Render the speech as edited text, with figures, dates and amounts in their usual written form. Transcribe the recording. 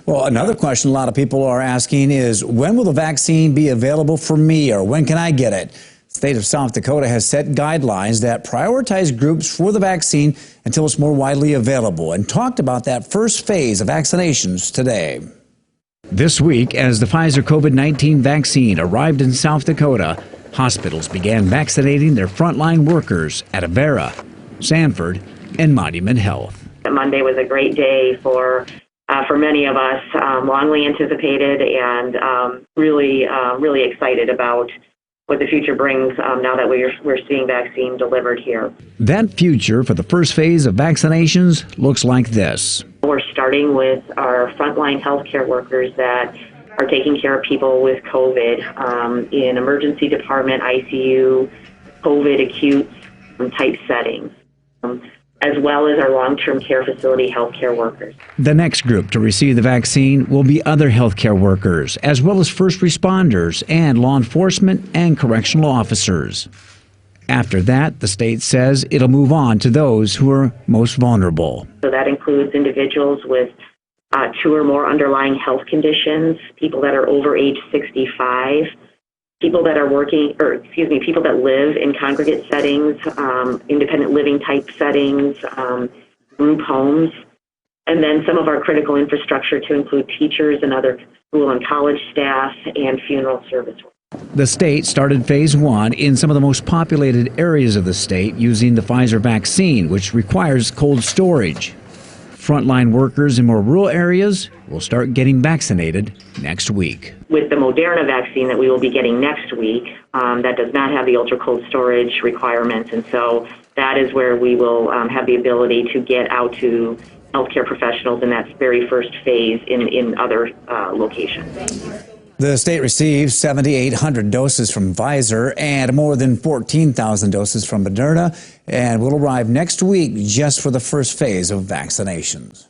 Well, another question a lot of people are asking is, when will the vaccine be available for me, or when can I get it? The state of South Dakota has set guidelines that prioritize groups for the vaccine until it's more widely available, and talked about that first phase of vaccinations today. This week, as the Pfizer COVID-19 vaccine arrived in South Dakota, hospitals began vaccinating their frontline workers at Avera, Sanford, and Monument Health. Monday was a great day for many of us, longly anticipated, and really excited about what the future brings now that we're seeing vaccine delivered here. That future for the first phase of vaccinations looks like this. We're starting with our frontline healthcare workers that are taking care of people with COVID in emergency department, ICU, COVID acute type settings, as well as our long-term care facility healthcare workers. The next group to receive the vaccine will be other healthcare workers, as well as first responders and law enforcement and correctional officers. After that, the state says it'll move on to those who are most vulnerable. So that includes individuals with 2 or more underlying health conditions, people that are over age 65, people that are people that live in congregate settings, independent living type settings, group homes, and then some of our critical infrastructure to include teachers and other school and college staff and funeral service workers. The state started phase 1 in some of the most populated areas of the state using the Pfizer vaccine, which requires cold storage. Frontline workers in more rural areas will start getting vaccinated next week. With the Moderna vaccine that we will be getting next week, that does not have the ultra-cold storage requirements, and so that is where we will have the ability to get out to healthcare professionals in that very first phase in other locations. The state received 7,800 doses from Pfizer and more than 14,000 doses from Moderna, and will arrive next week just for the first phase of vaccinations.